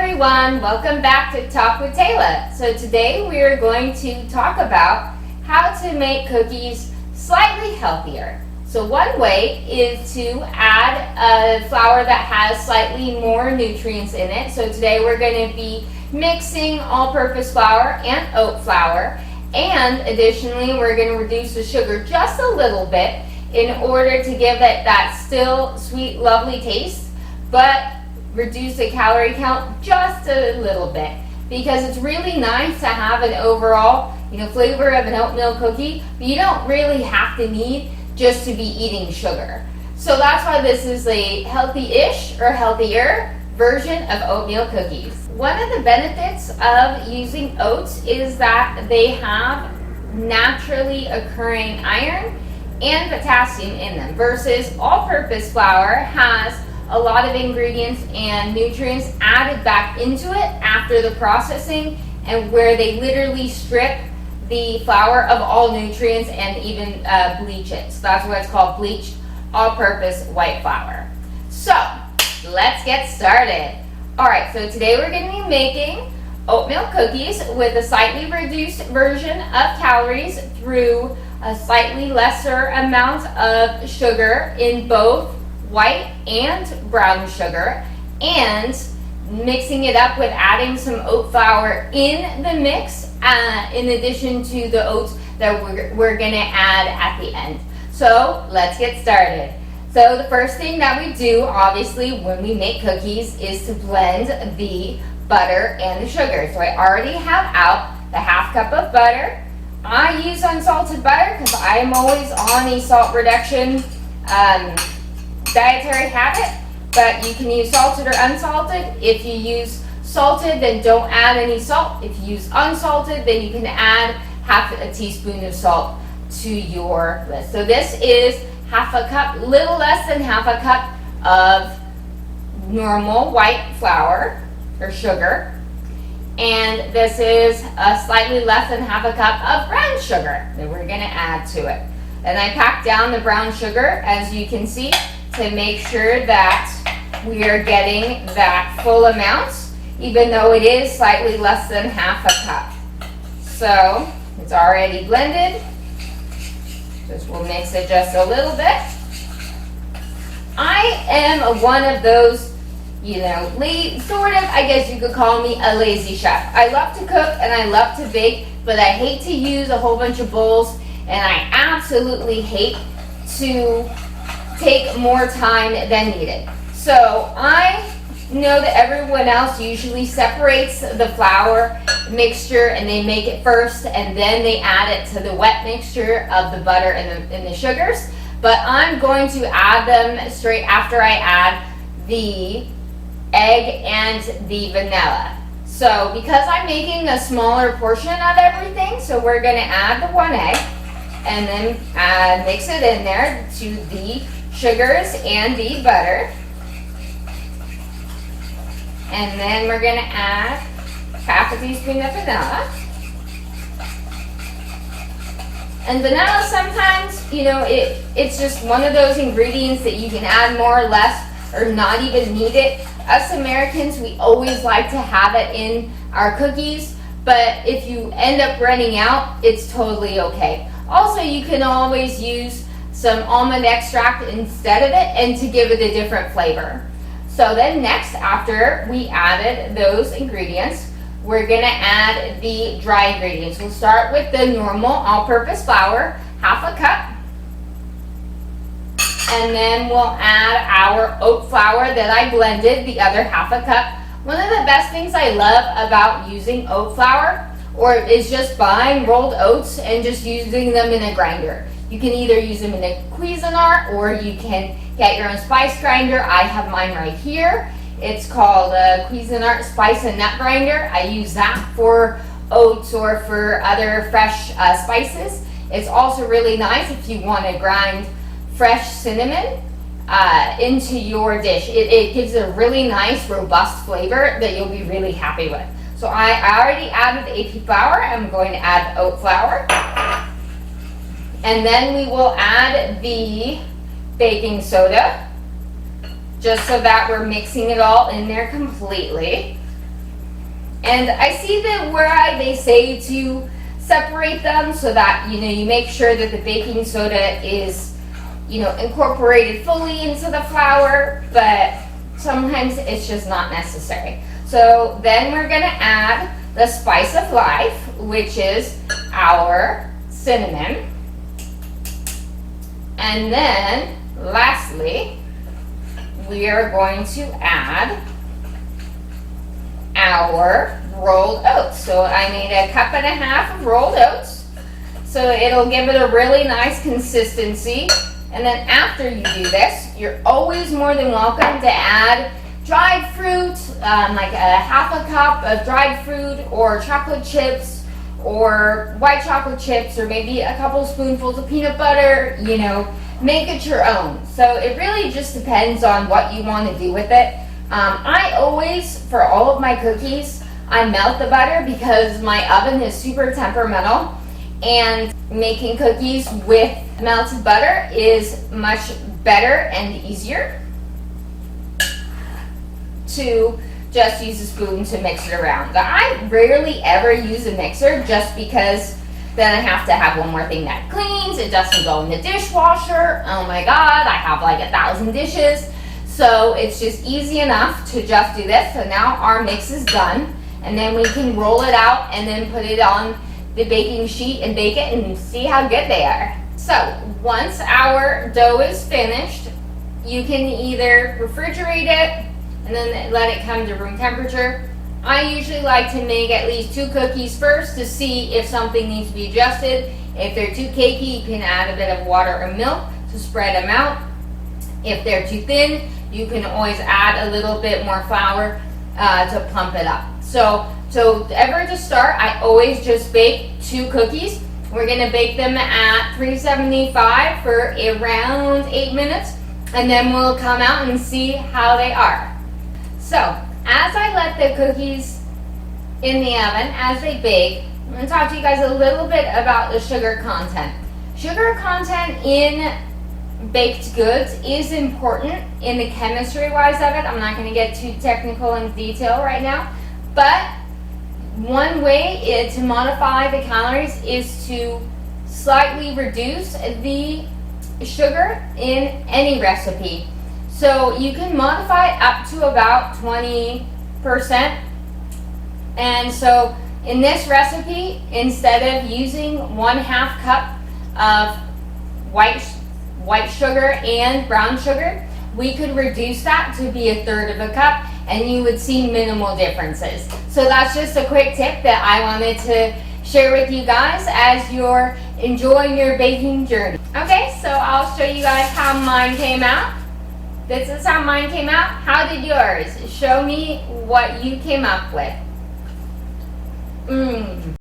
everyone, welcome back to Talk with Taylor. So today we are going to talk about how to make cookies slightly healthier. So one way is to add a flour that has slightly more nutrients in it. So today we're going to be mixing all-purpose flour and oat flour, and additionally we're going to reduce the sugar just a little bit in order to give it that still sweet, lovely taste, but reduce the calorie count just a little bit, because it's really nice to have an overall, flavor of an oatmeal cookie, but you don't really have to need just to be eating sugar. So that's why this is a healthy-ish or healthier version of oatmeal cookies. One of the benefits of using oats is that they have naturally occurring iron and potassium in them, versus all-purpose flour has a lot of ingredients and nutrients added back into it after the processing, and where they literally strip the flour of all nutrients and even bleach it. So that's why it's called bleached all-purpose white flour. So let's get started. Alright, so today we're going to be making oatmeal cookies with a slightly reduced version of calories through a slightly lesser amount of sugar in both white and brown sugar, and mixing it up with adding some oat flour in the mix, in addition to the oats that we're going to add at the end. So let's get started. So the first thing that we do, obviously, when we make cookies is to blend the butter and the sugar. So I already have out the half cup of butter. I use unsalted butter because I am always on a salt reduction dietary habit, but you can use salted or unsalted. If you use salted, then don't add any salt. If you use unsalted, then you can add half a teaspoon of salt to your list. So this is half a cup, little less than half a cup of normal white flour or sugar, and this is a slightly less than half a cup of brown sugar that we're going to add to it. And I packed down the brown sugar, as you can see, to make sure that we are getting that full amount, even though it is slightly less than half a cup. So it's already blended. Just we'll mix it just a little bit. I am one of those, I guess you could call me a lazy chef. I love to cook and I love to bake, but I hate to use a whole bunch of bowls, and I absolutely hate to take more time than needed. So I know that everyone else usually separates the flour mixture and they make it first, and then they add it to the wet mixture of the butter and the sugars. But I'm going to add them straight after I add the egg and the vanilla. So because I'm making a smaller portion of everything, so we're going to add the one egg and then mix it in there to the sugars and the butter. And then we're going to add half a teaspoon of vanilla. And vanilla sometimes, it's just one of those ingredients that you can add more or less or not even need it. Us Americans, we always like to have it in our cookies, but if you end up running out, it's totally okay. Also, you can always use some almond extract instead of it, and to give it a different flavor. So then next, after we added those ingredients, we're going to add the dry ingredients. We'll start with the normal all-purpose flour, half a cup. And then we'll add our oat flour that I blended, the other half a cup. One of the best things I love about using oat flour is just buying rolled oats and just using them in a grinder. You can either use them in a Cuisinart, or you can get your own spice grinder. I have mine right here. It's called a Cuisinart Spice and Nut Grinder. I use that for oats or for other fresh spices. It's also really nice if you want to grind fresh cinnamon into your dish. It gives it a really nice, robust flavor that you'll be really happy with. So I already added the AP flour. I'm going to add the oat flour. And then we will add the baking soda, just so that we're mixing it all in there completely. And I see that where they say to separate them so that, you make sure that the baking soda is, incorporated fully into the flour, but sometimes it's just not necessary. So then we're gonna add the spice of life, which is our cinnamon. And then lastly, we are going to add our rolled oats. So I made 1.5 cups of rolled oats. So it'll give it a really nice consistency. And then after you do this, you're always more than welcome to add dried fruit, like 1/2 cup of dried fruit or chocolate chips or white chocolate chips, or maybe a couple spoonfuls of peanut butter, make it your own. So it really just depends on what you want to do with it. I always, for all of my cookies, I melt the butter because my oven is super temperamental, and making cookies with melted butter is much better and easier to just use a spoon to mix it around. I rarely ever use a mixer just because then I have to have one more thing that cleans. It doesn't go in the dishwasher. Oh my God, I have like 1,000 dishes. So it's just easy enough to just do this. So now our mix is done, and then we can roll it out and then put it on the baking sheet and bake it and see how good they are. So once our dough is finished, you can either refrigerate it and then let it come to room temperature. I usually like to make at least 2 cookies first to see if something needs to be adjusted. If they're too cakey, you can add a bit of water or milk to spread them out. If they're too thin, you can always add a little bit more flour to plump it up. So ever to start, I always just bake 2 cookies. We're gonna bake them at 375 for around 8 minutes, and then we'll come out and see how they are. So, as I let the cookies in the oven, as they bake, I'm going to talk to you guys a little bit about the sugar content. Sugar content in baked goods is important in the chemistry-wise of it. I'm not going to get too technical in detail right now, but one way to modify the calories is to slightly reduce the sugar in any recipe. So you can modify it up to about 20%. And so in this recipe, instead of using 1/2 cup of white sugar and brown sugar, we could reduce that to be 1/3 of a cup, and you would see minimal differences. So that's just a quick tip that I wanted to share with you guys as you're enjoying your baking journey. Okay, so I'll show you guys how mine came out. This is how mine came out. How did yours? Show me what you came up with.